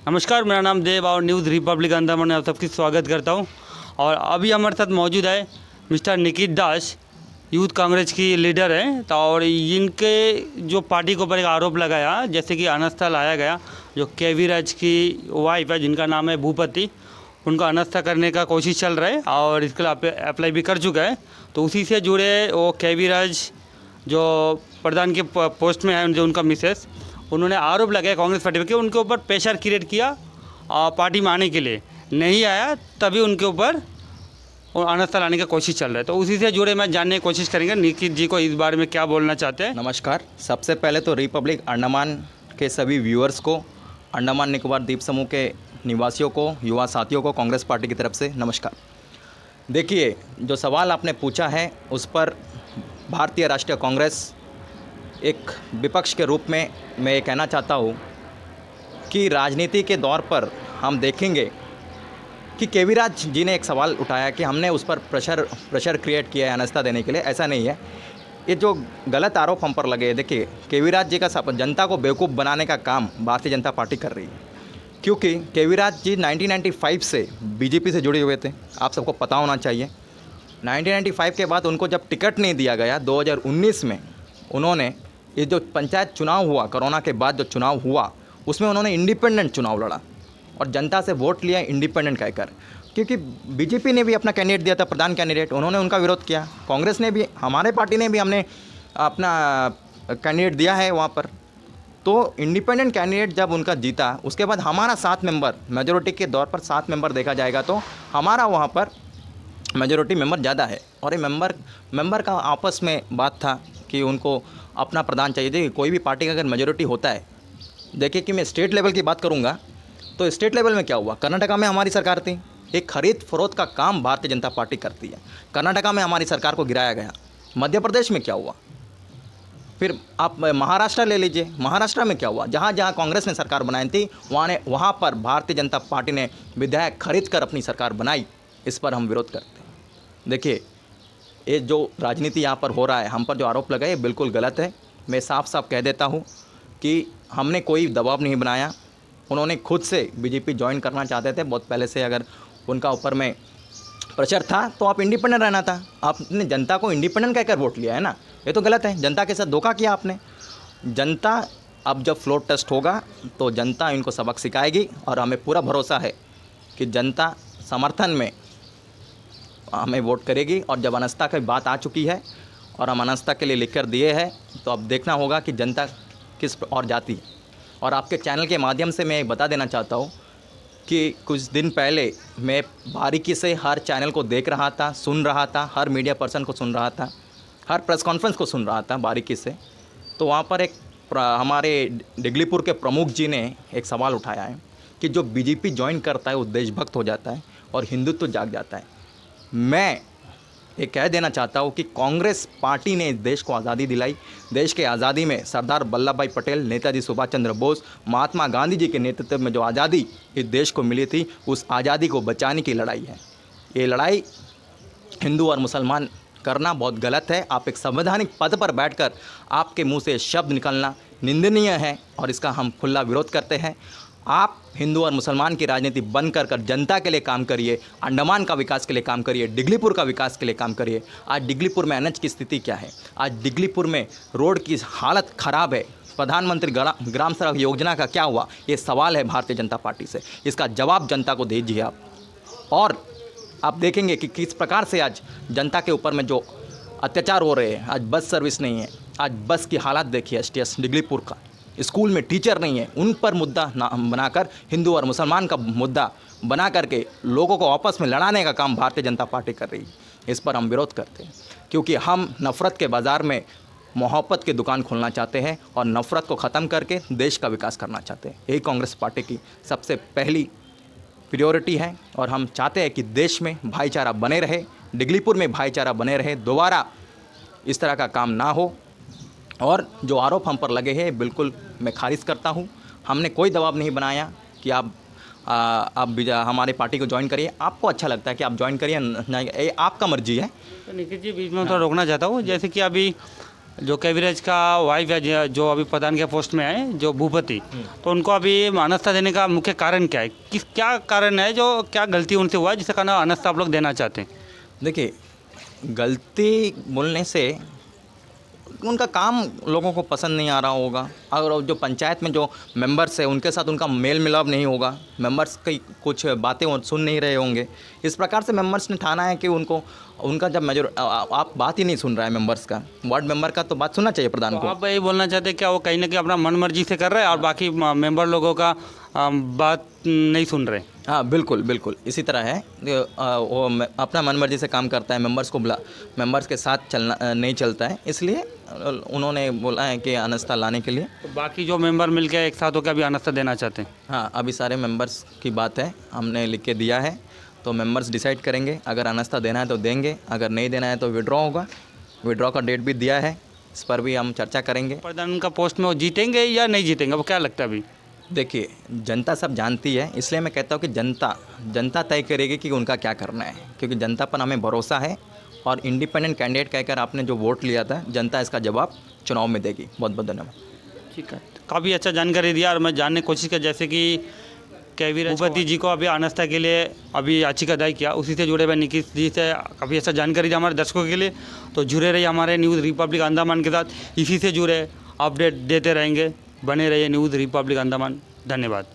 नमस्कार, मेरा नाम देव और न्यूज़ रिपब्लिक अंडमान में आप सबकी स्वागत करता हूं। और अभी हमारे साथ मौजूद है मिस्टर निकित दास, यूथ कांग्रेस की लीडर हैं। तो और इनके जो पार्टी के ऊपर एक आरोप लगाया, जैसे कि अनास्था लाया गया, जो के.वी. राज की वाइफ है जिनका नाम है भूपति, उनका अनास्था करने का कोशिश चल रहा है और इसके लिए अप्लाई भी कर चुका है। तो उसी से जुड़े वो के.वी. राज जो प्रधान के पोस्ट में है, जो उनका मिसेस, उन्होंने आरोप लगाया कांग्रेस पार्टी पर कि उनके ऊपर प्रेशर क्रिएट किया पार्टी में आने के लिए। नहीं आया तभी उनके ऊपर अनास्था लाने की कोशिश चल रहा है। तो उसी से जुड़े मैं जानने की कोशिश करेंगे निकित जी को इस बारे में क्या बोलना चाहते हैं। नमस्कार। सबसे पहले तो रिपब्लिक अंडमान के सभी व्यूअर्स को, अंडमान निकोबार द्वीप समूह के निवासियों को, युवा साथियों को कांग्रेस पार्टी की तरफ से नमस्कार। देखिए, जो सवाल आपने पूछा है उस पर भारतीय राष्ट्रीय कांग्रेस एक विपक्ष के रूप में मैं ये कहना चाहता हूँ कि राजनीति के दौर पर हम देखेंगे कि के.वी. राज जी ने एक सवाल उठाया कि हमने उस पर प्रेशर क्रिएट किया है अनास्था देने के लिए। ऐसा नहीं है। ये जो गलत आरोप हम पर लगे, देखिए के.वी. राज जी का जनता को बेवकूफ़ बनाने का काम भारतीय जनता पार्टी कर रही है, क्योंकि के.वी. राज जी 1995 से बीजेपी से जुड़े हुए थे। आप सबको पता होना चाहिए। 1995 के बाद उनको जब टिकट नहीं दिया गया, 2019 में उन्होंने ये जो पंचायत चुनाव हुआ, कोरोना के बाद जो चुनाव हुआ, उसमें उन्होंने इंडिपेंडेंट चुनाव लड़ा और जनता से वोट लिया इंडिपेंडेंट कहकर, क्योंकि बीजेपी ने भी अपना कैंडिडेट दिया था, प्रधान कैंडिडेट, उन्होंने उनका विरोध किया। कांग्रेस ने भी, हमारे पार्टी ने भी, हमने अपना कैंडिडेट दिया है वहाँ पर। तो इंडिपेंडेंट कैंडिडेट जब उनका जीता, उसके बाद हमारा 7 मेंबर, मेजोरिटी के दौर पर 7 मेंबर देखा जाएगा तो हमारा वहाँ पर मेजोरिटी मेंबर ज़्यादा है। और ये मेंबर का आपस में बात था कि उनको अपना प्रधान चाहिए। देखिए, कोई भी पार्टी का अगर मेजोरिटी होता है, देखिए कि मैं स्टेट लेवल की बात करूंगा तो स्टेट लेवल में क्या हुआ, कर्नाटका में हमारी सरकार थी। एक खरीद फरोख्त का काम भारतीय जनता पार्टी करती है। कर्नाटका में हमारी सरकार को गिराया गया। मध्य प्रदेश में क्या हुआ, फिर आप महाराष्ट्र ले लीजिए, महाराष्ट्र में क्या हुआ, जहाँ जहाँ कांग्रेस ने सरकार बनाई थी वहाँ पर भारतीय जनता पार्टी ने विधायक खरीद कर अपनी सरकार बनाई। इस पर हम विरोध करते हैं। देखिए, ये जो राजनीति यहाँ पर हो रहा है, हम पर जो आरोप लगाए, बिल्कुल गलत है। मैं साफ साफ कह देता हूँ कि हमने कोई दबाव नहीं बनाया। उन्होंने खुद से बीजेपी ज्वाइन करना चाहते थे बहुत पहले से। अगर उनका ऊपर में प्रेशर था तो आप इंडिपेंडेंट रहना था। आपने जनता को इंडिपेंडेंट कहकर वोट लिया है ना, ये तो गलत है। जनता के साथ धोखा किया आपने। जनता अब जब फ्लोर टेस्ट होगा तो जनता इनको सबक सिखाएगी और हमें पूरा भरोसा है कि जनता समर्थन में हमें वोट करेगी। और जब अनास्था की बात आ चुकी है और हम अनास्था के लिए लिख कर दिए हैं, तो अब देखना होगा कि जनता किस और जाती है। और आपके चैनल के माध्यम से मैं बता देना चाहता हूँ कि कुछ दिन पहले मैं बारीकी से हर चैनल को देख रहा था, सुन रहा था, हर मीडिया पर्सन को सुन रहा था, हर प्रेस कॉन्फ्रेंस को सुन रहा था बारीकी से। तो वहाँ पर एक हमारे डिगलीपुर के प्रमुख जी ने एक सवाल उठाया है कि जो बीजेपी ज्वाइन करता है वो देशभक्त हो जाता है और हिंदुत्व जाग जाता है। मैं ये कह देना चाहता हूँ कि कांग्रेस पार्टी ने देश को आज़ादी दिलाई। देश के आज़ादी में सरदार वल्लभ भाई पटेल, नेताजी सुभाष चंद्र बोस, महात्मा गांधी जी के नेतृत्व में जो आज़ादी इस देश को मिली थी, उस आज़ादी को बचाने की लड़ाई है। ये लड़ाई हिंदू और मुसलमान करना बहुत गलत है। आप एक संवैधानिक पद पर बैठकर आपके मुँह से शब्द निकलना निंदनीय है और इसका हम खुला विरोध करते हैं। आप हिंदू और मुसलमान की राजनीति बंद कर जनता के लिए काम करिए, अंडमान का विकास के लिए काम करिए, डिगलीपुर का विकास के लिए काम करिए। आज डिगलीपुर में एनएच की स्थिति क्या है? आज डिगलीपुर में रोड की हालत ख़राब है। प्रधानमंत्री ग्राम सड़क योजना का क्या हुआ? ये सवाल है भारतीय जनता पार्टी से। इसका जवाब जनता को दीजिए आप। और आप देखेंगे कि किस प्रकार से आज जनता के ऊपर में जो अत्याचार हो रहे हैं। आज बस सर्विस नहीं है। आज बस की हालत देखिए एसटीएस डिगलीपुर का। स्कूल में टीचर नहीं है। उन पर मुद्दा बनाकर, हिंदू और मुसलमान का मुद्दा बना करके लोगों को आपस में लड़ाने का काम भारतीय जनता पार्टी कर रही है। इस पर हम विरोध करते हैं, क्योंकि हम नफ़रत के बाज़ार में मोहब्बत की दुकान खोलना चाहते हैं और नफ़रत को ख़त्म करके देश का विकास करना चाहते हैं। यही कांग्रेस पार्टी की सबसे पहली प्रायोरिटी है और हम चाहते हैं कि देश में भाईचारा बने रहे, डिगलीपुर में भाईचारा बने रहे, दोबारा इस तरह का काम ना हो। और जो आरोप हम पर लगे हैं, बिल्कुल मैं खारिज करता हूं। हमने कोई दबाव नहीं बनाया कि आप हमारे पार्टी को ज्वाइन करिए। आपको अच्छा लगता है कि आप ज्वाइन करिए, नहीं, ये आपका मर्जी है। तो निखिल जी, बीच में थोड़ा रोकना चाहता हूँ। जैसे कि अभी जो कैविराज का वाइफ है जो अभी प्रधान के पोस्ट में है जो भूपति, तो उनको अभी अनास्था देने का मुख्य कारण क्या है? क्या कारण है, जो क्या गलती उनसे हुआ है जिसके कारण अनास्था आप लोग देना चाहते हैं? देखिए, गलती बोलने से उनका काम लोगों को पसंद नहीं आ रहा होगा, और जो पंचायत में जो मेंबर्स है उनके साथ उनका मेल मिलाप नहीं होगा, मेंबर्स की कुछ बातें वो सुन नहीं रहे होंगे। इस प्रकार से मेंबर्स ने ठाना है कि उनको उनका जब मेजर आप बात ही नहीं सुन रहा है मेंबर्स का, वार्ड मेंबर का तो बात सुनना चाहिए प्रधान तो को। आप यही बोलना चाहते हैं क्या वो कहीं ना कहीं अपना मन मर्जी से कर रहे हैं और बाकी मेंबर लोगों का बात नहीं सुन रहे? हाँ, बिल्कुल बिल्कुल इसी तरह है। वो अपना मन मर्जी से काम करता है, मेंबर्स के साथ चलना नहीं चलता है, इसलिए उन्होंने बोला है कि अनास्था लाने के लिए। तो बाकी जो मेंबर मिलकर एक साथ होकर अभी अनास्था देना चाहते हैं? हाँ, अभी सारे मेंबर्स की बात है, हमने लिख के दिया है, तो मेंबर्स डिसाइड करेंगे। अगर अनास्था देना है तो देंगे, अगर नहीं देना है तो विड्रॉ होगा। विड्रॉ का डेट भी दिया है, इस पर भी हम चर्चा करेंगे। प्रधान का पोस्ट में वो जीतेंगे या नहीं जीतेंगे, वो क्या लगता है अभी? देखिए, जनता सब जानती है, इसलिए मैं कहता हूँ कि जनता तय करेगी कि उनका क्या करना है, क्योंकि जनता पर हमें भरोसा है, और इंडिपेंडेंट कैंडिडेट कहकर आपने जो वोट लिया था, जनता इसका जवाब चुनाव में देगी। बहुत बहुत धन्यवाद। ठीक है, काफ़ी अच्छा जानकारी दिया, और मैं जानने की कोशिश की जैसे कि कैविराज भूपति जी को अभी अनास्था के लिए अभी याचिका दायर किया, उसी से जुड़े हुए निखिल जी से काफ़ी अच्छा जानकारी दिया हमारे दर्शकों के लिए। तो जुड़े रहिए हमारे न्यूज़ रिपब्लिक अंडमान के साथ, इसी से जुड़े अपडेट देते रहेंगे। बने रहिए न्यूज़ रिपब्लिक अंडमान। धन्यवाद।